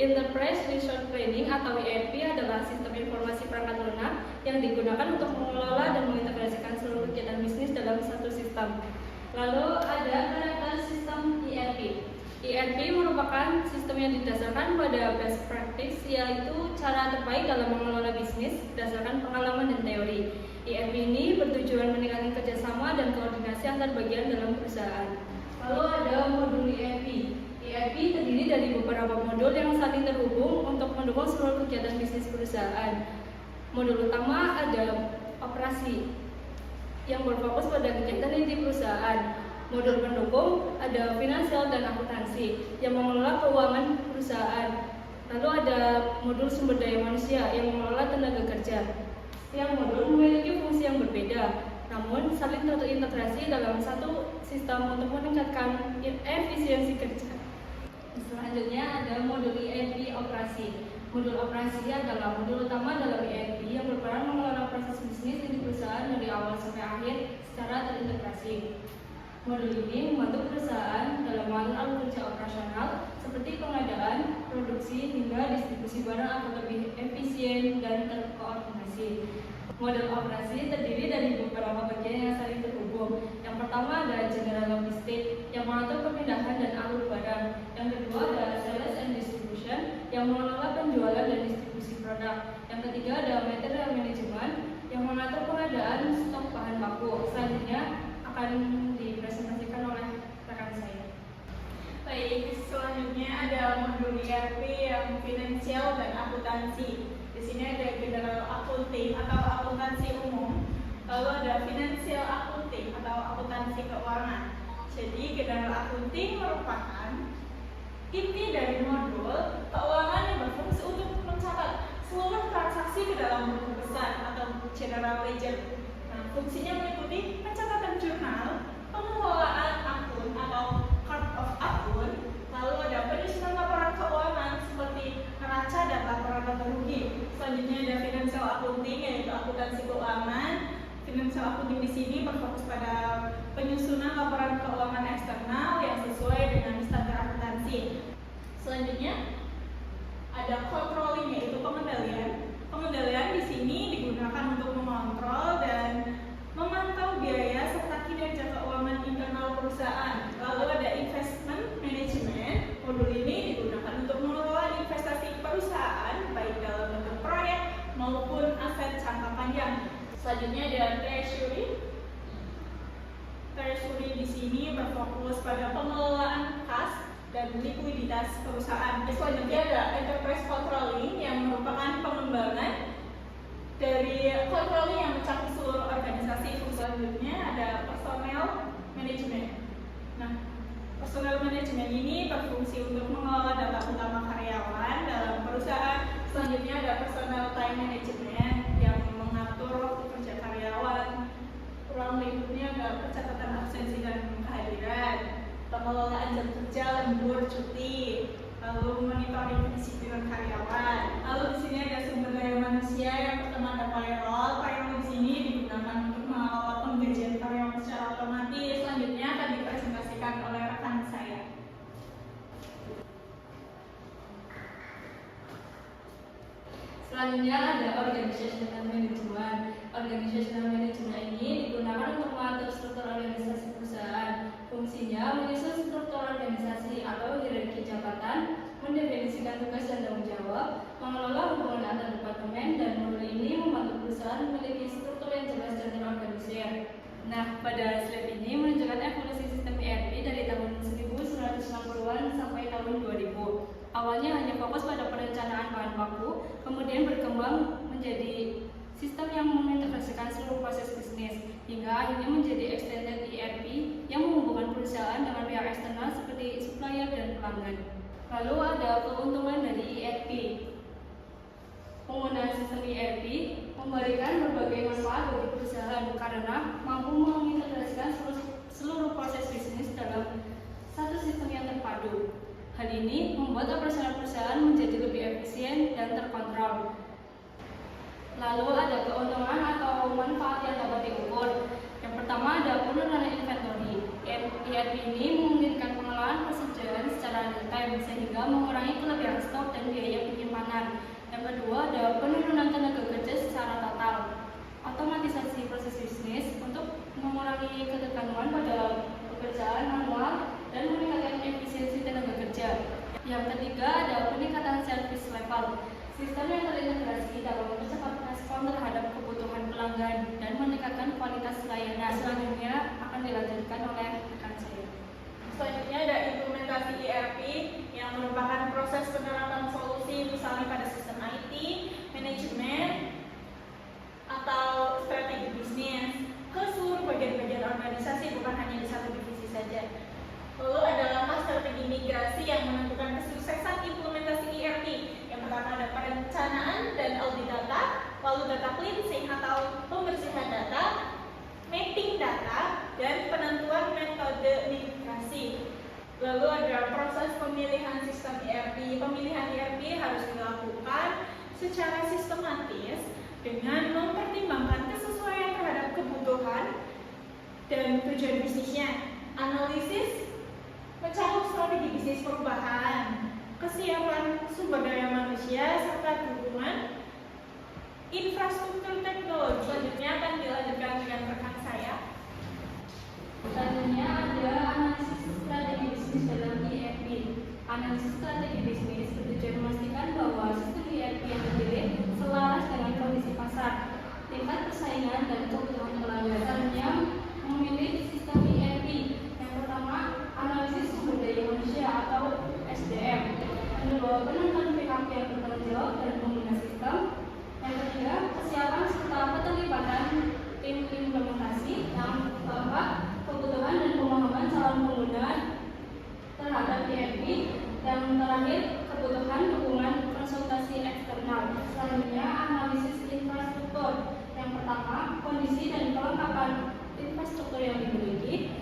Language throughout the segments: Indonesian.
Enterprise Resource Planning atau ERP adalah sistem informasi perangkat lunak yang digunakan untuk mengelola dan mengintegrasikan seluruh kegiatan bisnis dalam satu sistem. Lalu ada karakter sistem ERP. ERP merupakan sistem yang didasarkan pada best practice, yaitu cara terbaik dalam mengelola bisnis berdasarkan pengalaman dan teori. ERP ini bertujuan meningkatkan kerjasama dan koordinasi antar bagian dalam perusahaan. Lalu ada modul ERP. ERP terdiri dari beberapa modul yang saling terhubung untuk mendukung seluruh kegiatan bisnis perusahaan. Modul utama ada operasi yang berfokus pada kegiatan di perusahaan. Modul pendukung ada finansial dan akuntansi yang mengelola keuangan perusahaan. Lalu ada modul sumber daya manusia yang mengelola tenaga kerja. Setiap modul memiliki fungsi yang berbeda, namun saling terintegrasi dalam satu sistem untuk meningkatkan efisiensi kerja. Selanjutnya ada modul ERP operasi. Modul operasi adalah modul utama dalam ERP yang berperan mengelola proses bisnis di perusahaan dari awal sampai akhir secara terintegrasi. Modul ini membantu perusahaan dalam mengatur alur kerja operasional seperti pengadaan, produksi, hingga distribusi barang agar lebih efisien dan terkoordinasi. Modul operasi terdiri dari beberapa bagian yang saling terhubung. Yang pertama ada general logistik yang mengatur pemindahan dan alur barang. Yang kedua ada sales and distribution yang mengelola penjualan dan distribusi produk. Yang ketiga ada material management yang mengatur pengadaan stok bahan baku. Selanjutnya akan dipresentasikan oleh rekan saya. Baik, selanjutnya ada modul ERP yang finansial dan akuntansi. Di sini ada general accounting atau akuntansi umum. Lalu ada financial accounting atau akuntansi keuangan. Jadi general accounting merupakan inti dari modul keuangan yang berfungsi untuk mencatat seluruh transaksi ke dalam buku besar atau general ledger. Nah, fungsinya meliputi pencatatan jurnal, pengelolaan akun atau chart of akun, lalu ada penyusunan laporan keuangan seperti neraca dan laporan laba rugi. Selanjutnya ada financial accounting yaitu akuntansi keuangan. Financial accounting di sini berfokus pada penyusunan laporan keuangan eksternal yang sesuai dengan standar akuntansi. Selanjutnya ada controlling yaitu pengendalian. Pengendalian di sini digunakan untuk mengontrol dan memantau biaya serta kinerja keuangan internal perusahaan. Lalu ada investment management. Modul ini digunakan untuk mengelola investasi perusahaan baik dalam bentuk proyek maupun aset jangka panjang. Selanjutnya ada treasury. Treasury di sini berfokus pada pengelolaan kas dan likuiditas perusahaan. Selanjutnya ada enterprise controlling yang merupakan pengembangan dari controlling yang mencakup seluruh organisasi. Selanjutnya ada personnel management. Nah, personnel management ini berfungsi untuk mengelola data utama karyawan dalam perusahaan. Selanjutnya ada personnel time management yang mengatur waktu kerja karyawan. Ruang lingkupnya ada pencatatan absensi dan kehadiran, pengelolaan jam kerja, lembur, cuti, lalu monitoring kedisiplinan karyawan. Lalu di sini ada sumber daya manusia yang pertama ada payroll. Payroll di sini digunakan untuk mengelola penggajian karyawan secara otomatis. Selanjutnya akan dipresentasikan oleh rekan saya. Selanjutnya ada organizational management. Organizational management ini digunakan untuk mengatur struktur organisasi perusahaan. Fungsinya menyusun struktur organisasi atau hierarki jabatan, mendefinisikan tugas dan tanggung jawab, mengelola hubungan antar departemen, dan modul ini membantu perusahaan memiliki struktur yang jelas dan terorganisir. Nah, pada slide ini menunjukkan evolusi sistem ERP dari tahun 1960-an sampai tahun 2000. Awalnya hanya fokus pada perencanaan bahan baku, kemudian berkembang menjadi sistem yang mengintegrasikan seluruh proses bisnis, hingga akhirnya menjadi extended ERP yang menghubungkan perusahaan dengan pihak eksternal seperti supplier dan pelanggan. Lalu ada keuntungan dari ERP. Penggunaan sistem ERP memberikan berbagai manfaat bagi perusahaan karena mampu mengintegrasikan seluruh proses bisnis dalam satu sistem yang terpadu. Hal ini membuat operasional perusahaan menjadi lebih efisien dan terkontrol. Lalu ada keuntungan atau manfaat yang dapat diukur. Yang pertama ada penurunan inventory. ERP ini memungkinkan pengelolaan melakukan persediaan secara real time sehingga mengurangi kelebihan stok dan biaya penyimpanan. Yang kedua ada penurunan tenaga kerja secara total. Otomatisasi proses bisnis untuk mengurangi ketergantungan pada pekerjaan manual dan meningkatkan efisiensi tenaga kerja. Yang ketiga ada peningkatan service level. Sistem yang terintegrasi dalam mempercepat respon terhadap kebutuhan pelanggan dan meningkatkan kualitas layanan. Selanjutnya akan dilanjutkan oleh rekan saya. Selanjutnya ada implementasi ERP yang merupakan proses penerapan solusi misalnya pada sistem IT, manajemen, atau strategi bisnis ke seluruh bagian-bagian organisasi, bukan hanya di satu divisi saja. Lalu ada langkah strategi migrasi yang menentukan kesuksesan implementasi ERP. Yang pertama ada perencanaan dan audit data, lalu data cleansing atau pembersihan data, mapping data, dan penentuan metode migrasi. Lalu ada proses pemilihan sistem ERP. Pemilihan ERP harus dilakukan secara sistematis dengan mempertimbangkan kesesuaian terhadap kebutuhan dan tujuan bisnisnya. Analisis mencakup strategi bisnis perubahan, kesiapan sumber daya manusia, serta dukungan infrastruktur teknologi. Selanjutnya akan dilanjutkan dengan rekan saya. Selanjutnya ada analisis strategi bisnis dalam ERP. Analisis strategi bisnis bertujuan memastikan bahwa sistem ERP yang dipilih selaras dengan kondisi pasar, tingkat persaingan, dan kebutuhan pelanggan. Selanjutnya memilih sistem ERP. Yang pertama, analisis sumber daya manusia atau SDM. Yang kedua, penentuan PKP yang bertanggung jawab dan pengguna sistem. Yang ketiga, kesiapan serta keterlibatan tim implementasi. Yang keempat, kebutuhan dan pemahaman calon pengguna terhadap ERP. Yang terakhir, kebutuhan dukungan konsultasi eksternal. Selanjutnya, analisis infrastruktur. Yang pertama, kondisi dan kelengkapan infrastruktur yang dimiliki,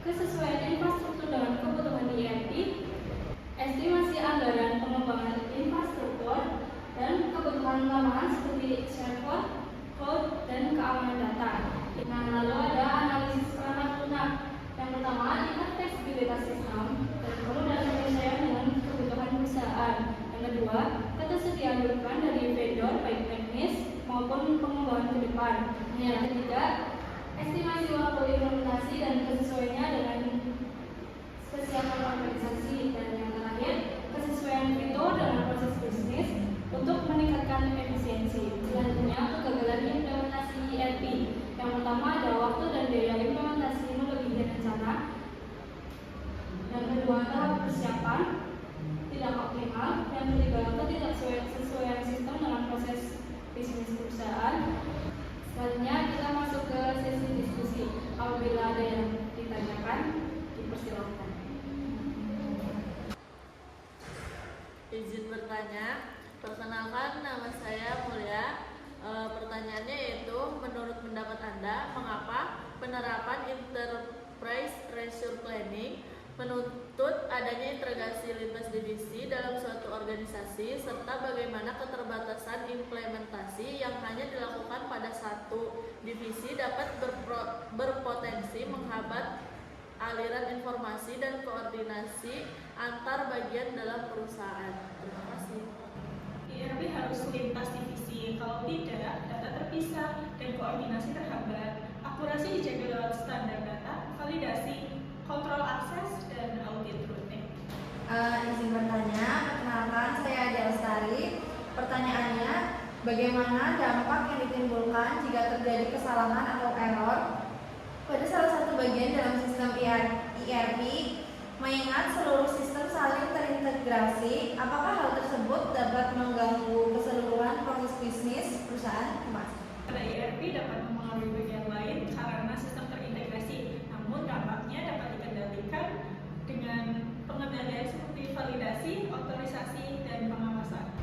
kesesuaian infrastruktur dengan kebutuhan ERP, estimasi anggaran pengembangan infrastruktur, dan kebutuhan lapangan seperti server, cloud, dan keamanan data. Nah, lalu ada analisis perangkat lunak. Yang pertama, lihat fleksibilitas sistem dan kemudian penyesuaian dengan kebutuhan perusahaan. Yang kedua, ketersediaan dukungan dari vendor baik teknis maupun pengembangan ke depan. Yang ketiga, estimasi waktu implementasi dan kesesuaiannya dengan kesiapan organisasi. Dan yang terakhir, kesesuaian fitur dengan proses bisnis untuk meningkatkan efisiensi. Selanjutnya, kegagalan implementasi ERP. Yang pertama ada waktu dan biaya implementasi melebihi rencana. Yang kedua, tahap persiapan tidak optimal. Yang ketiga, ketidaksesuaian sistem dengan proses bisnis perusahaan. Selanjutnya kita masuk ke sesi diskusi. Apabila ada yang ditanyakan, dipersilakan. Izin bertanya. Perkenalkan, nama saya Mulia. Pertanyaannya yaitu, menurut pendapat Anda, mengapa penerapan Enterprise Resource Planning menuntut adanya integrasi lintas divisi dalam suatu organisasi, serta bagaimana keterbatasan implementasi yang hanya dilakukan pada satu divisi dapat berpotensi menghambat aliran informasi dan koordinasi antar bagian dalam perusahaan. Terima kasih. ERP harus lintas divisi, kalau tidak, data terpisah dan koordinasi terhambat. Akurasi dijaga lewat standar data, validasi, kontrol akses, dan audit rutin. Izin bertanya, perkenalkan saya Ade Lestari. Pertanyaannya, bagaimana dampak yang ditimbulkan jika terjadi kesalahan atau error pada salah satu bagian dalam sistem ERP, mengingat seluruh sistem saling terintegrasi? Apakah hal tersebut dapat mengganggu keseluruhan proses bisnis perusahaan? Pada ERP dapat mempengaruhi bagian lain karena sistem terintegrasi, namun dampaknya dapat dikendalikan dengan pengendalian seperti validasi, otorisasi, dan pengawasan.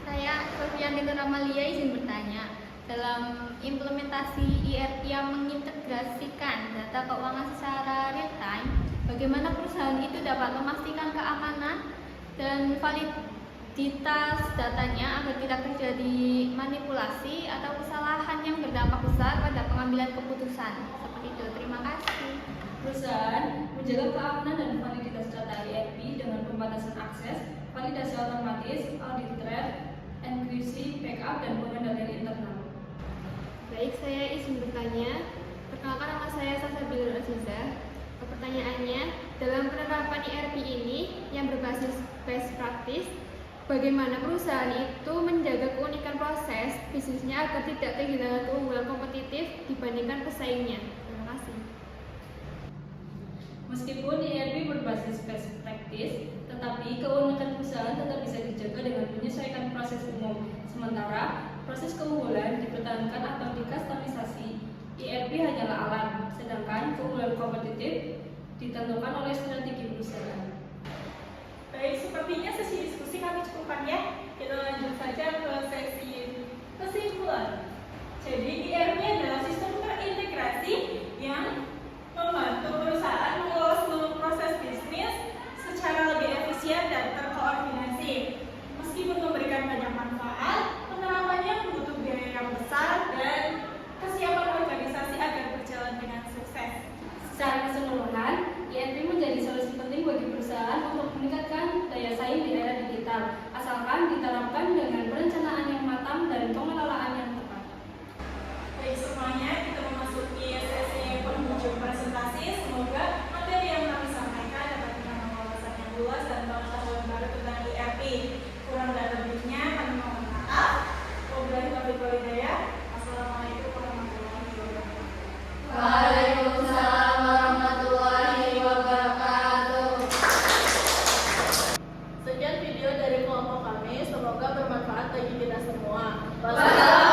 Saya Sofian Ramalia izin bertanya. Dalam implementasi ERP yang mengintegrasikan data keuangan secara real time, bagaimana perusahaan itu dapat memastikan keamanan dan validitas datanya agar tidak terjadi manipulasi atau kesalahan yang berdampak besar pada pengambilan keputusan? Seperti itu. Terima kasih. Perusahaan menjaga keamanan dan validitas data ERP dengan pembatasan akses, validasi otomatis, audit trail, enkripsi, backup, dan pengendalian internal. Baik, saya izin bertanya. Perkenalkan, nama saya Salsabila Aziza. Pertanyaannya, dalam penerapan ERP ini yang berbasis best practice, bagaimana perusahaan itu menjaga keunikan proses bisnisnya agar tidak kehilangan keunggulan kompetitif dibandingkan pesaingnya? Terima kasih. Meskipun ERP berbasis best practice, tetapi keunikan perusahaan tetap bisa dijaga dengan menyesuaikan proses umum. Sementara proses keunggulan dipertahankan atau dikustomisasi. ERP hanyalah alat, sedangkan keunggulan kompetitif ditentukan oleh strategi perusahaan. Baik, sepertinya sesi diskusi kami cukupkan ya. Kita lanjut saja ke sesi kesimpulan. Jadi ERP adalah sistem terintegrasi yang membantu perusahaan mengelola seluruh proses bisnis secara lebih efisien dan terkoordinasi. Meskipun memberikan banyak manfaat, penerapannya butuh biaya yang besar dan kesiapan organisasi agar berjalan dengan sukses. Secara keseluruhan, ERP menjadi solusi penting bagi perusahaan untuk meningkatkan daya saing di era digital, asalkan diterapkan dengan perencanaan yang matang dan pengelolaan yang tepat. Baik semuanya, kita memasuki sesi penghujung presentasi. Semoga materi yang kami sampaikan dapat menambah wawasan yang luas dan pengetahuan baru tentang ERP. Kurang dan lebihnya kami mohon maaf. Wabillahi taufiq wal hidayah. Assalamualaikum warahmatullahi wabarakatuh. Waalaikumsalam warahmatullahi wabarakatuh. Sekian video dari kelompok kami, semoga bermanfaat bagi kita semua. Wassalamualaikum